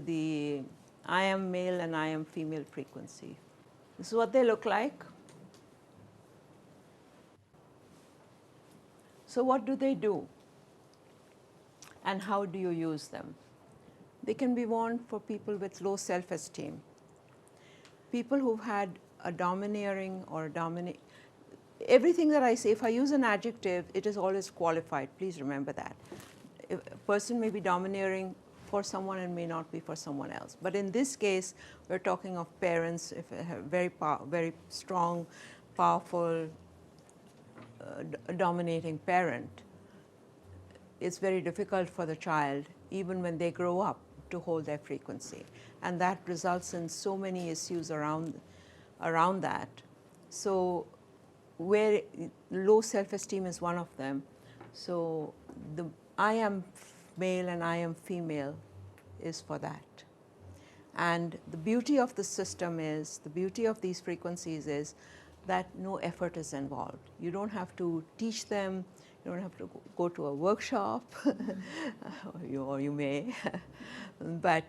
the IAM male and IAM female frequency. This is what they look like. So what do they do? And how do you use them? They can be worn for people with low self-esteem, people who've had a domineering or everything that I say, if I use an adjective, it is always qualified. Please remember that. A person may be domineering for someone and may not be for someone else. But in this case, we're talking of parents, if they have very strong, powerful, dominating parent. It's very difficult for the child, even when they grow up, to hold their frequency. And that results in so many issues around that. So where low self-esteem is one of them. So the IAM male and IAM female is for that. And the beauty of the system is, the beauty of these frequencies is that no effort is involved. You don't have to teach them, you don't have to go to a workshop, or you may, but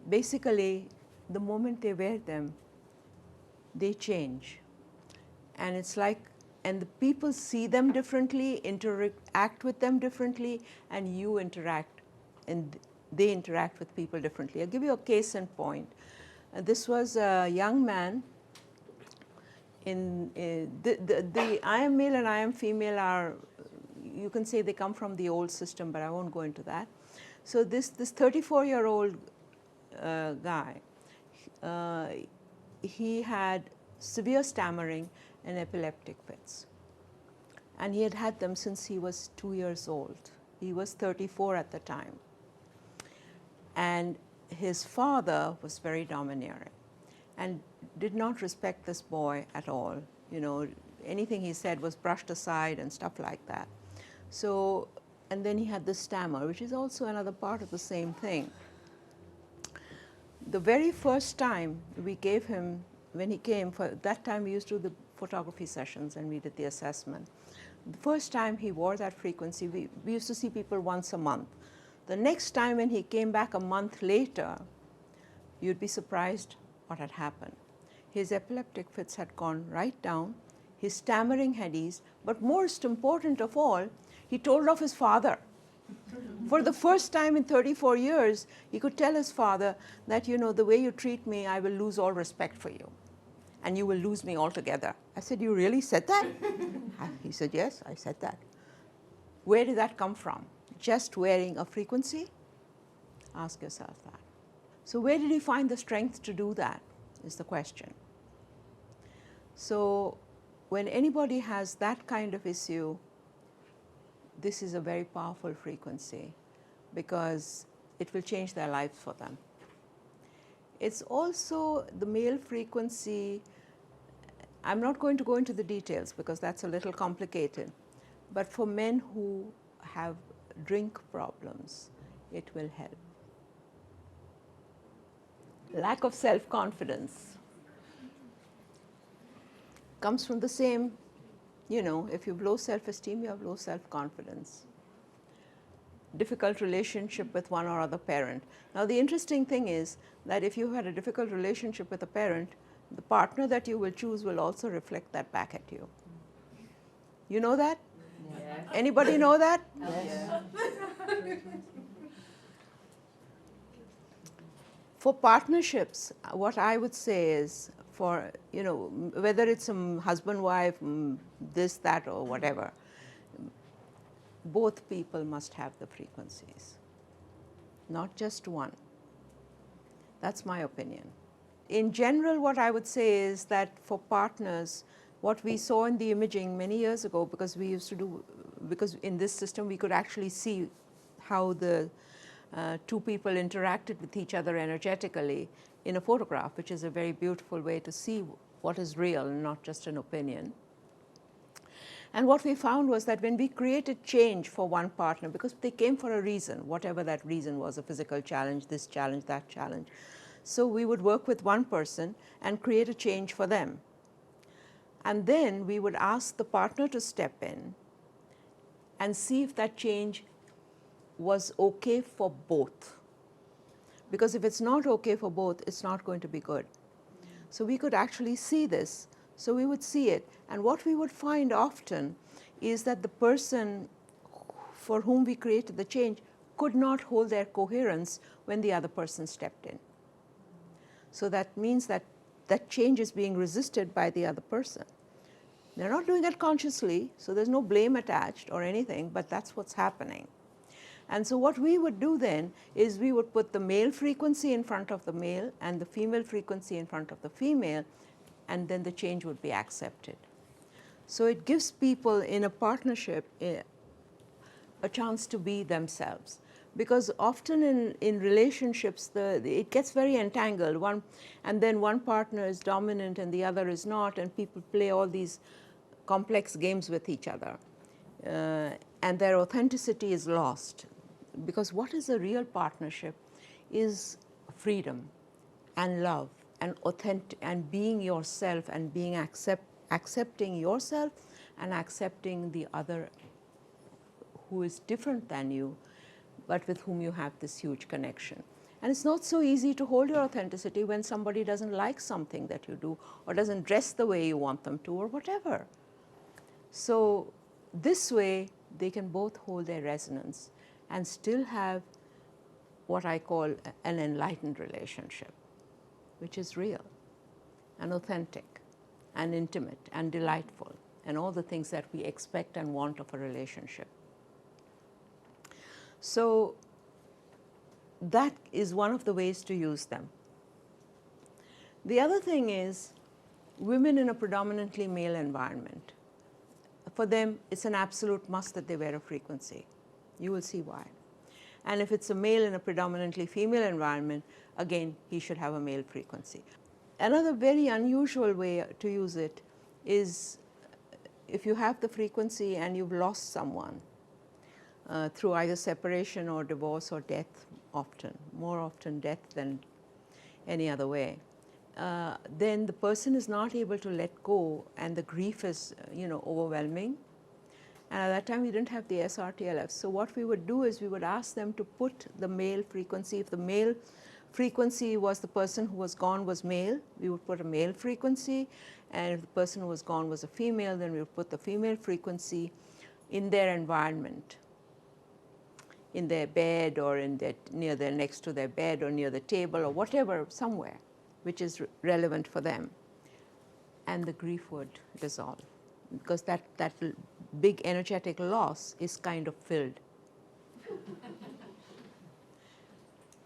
basically the moment they wear them, they change. And it's like, and the people see them differently, interact with them differently, and you interact, and they interact with people differently. I'll give you a case in point. This was a young man. The IAM male and IAM female are, you can say they come from the old system, but I won't go into that. So this 34-year-old guy, he had severe stammering and epileptic fits. And he had had them since he was 2 years old. He was 34 at the time. And his father was very domineering and did not respect this boy at all. You know, anything he said was brushed aside and stuff like that. So, and then he had the stammer, which is also another part of the same thing. The very first time we gave him, when he came, for that time we used to do the photography sessions and we did the assessment. The first time he wore that frequency, we used to see people once a month. The next time when he came back a month later, you'd be surprised what had happened. His epileptic fits had gone right down, his stammering had eased, but most important of all, he told off his father. For the first time in 34 years, he could tell his father that, you know, the way you treat me, I will lose all respect for you, and you will lose me altogether. I said, you really said that? He said, yes, I said that. Where did that come from? Just wearing a frequency? Ask yourself that. So where did he find the strength to do that, is the question. So when anybody has that kind of issue, this is a very powerful frequency because it will change their lives for them. It's also the male frequency. I'm not going to go into the details because that's a little complicated, but for men who have drink problems, it will help. Lack of self-confidence comes from the same, you know, if you have low self-esteem, you have low self-confidence. Difficult relationship with one or other parent. Now the interesting thing is that if you had a difficult relationship with a parent, the partner that you will choose will also reflect that back at you. You know that? Yes. Anybody know that? Yes. For partnerships, what I would say is, for, you know, whether it's a husband, wife, this, that, or whatever, both people must have the frequencies, not just one. That's my opinion. In general, what I would say is that for partners, what we saw in the imaging many years ago, because we used to do, because in this system we could actually see how the two people interacted with each other energetically in a photograph, which is a very beautiful way to see what is real and not just an opinion. And what we found was that when we created change for one partner, because they came for a reason, whatever that reason was, a physical challenge, this challenge, that challenge. So we would work with one person and create a change for them. And then we would ask the partner to step in and see if that change was okay for both. Because if it's not okay for both, it's not going to be good. So we could actually see this. So we would see it. And what we would find often is that the person for whom we created the change could not hold their coherence when the other person stepped in. So that means that that change is being resisted by the other person. They're not doing it consciously, so there's no blame attached or anything, but that's what's happening. And so what we would do then is we would put the male frequency in front of the male and the female frequency in front of the female, and then the change would be accepted. So it gives people in a partnership a chance to be themselves. Because often in relationships, it gets very entangled. And then one partner is dominant and the other is not, and people play all these complex games with each other. And their authenticity is lost. Because what is a real partnership is freedom and love and authentic and being yourself and being accepting yourself and accepting the other who is different than you, but with whom you have this huge connection. And it's not so easy to hold your authenticity when somebody doesn't like something that you do or doesn't dress the way you want them to or whatever. So this way, they can both hold their resonance and still have what I call an enlightened relationship, which is real and authentic and intimate and delightful and all the things that we expect and want of a relationship. So that is one of the ways to use them. The other thing is women in a predominantly male environment. For them, it's an absolute must that they wear a frequency. You will see why. And if it's a male in a predominantly female environment, again, he should have a male frequency. Another very unusual way to use it is if you have the frequency and you've lost someone through either separation or divorce or death, more often death than any other way, then the person is not able to let go and the grief is overwhelming. And at that time, we didn't have the SRTLF. So what we would do is we would ask them to put the male frequency. If the male frequency was the person who was gone was male, we would put a male frequency. And if the person who was gone was a female, then we would put the female frequency in their environment, in their bed or next to their bed or near the table or whatever, somewhere, which is relevant for them. And the grief would dissolve, because that big energetic loss is kind of filled.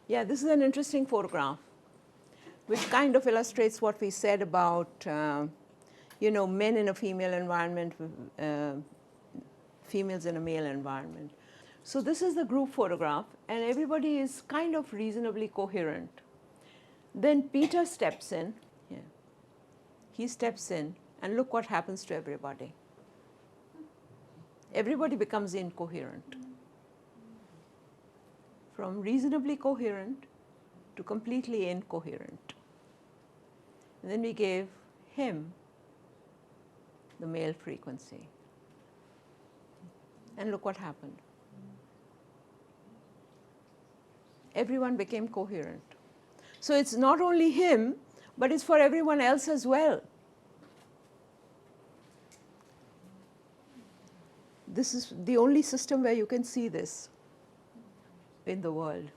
Yeah, this is an interesting photograph, which kind of illustrates what we said about, men in a female environment, females in a male environment. So this is the group photograph, and everybody is kind of reasonably coherent. Then Peter steps in. Yeah. He steps in, and look what happens to everybody. Everybody becomes incoherent. From reasonably coherent to completely incoherent. And then we gave him the male frequency. And look what happened. Everyone became coherent. So it's not only him, but it's for everyone else as well. This is the only system where you can see this in the world.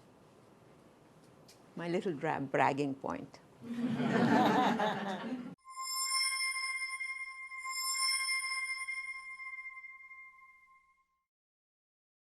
My little bragging point.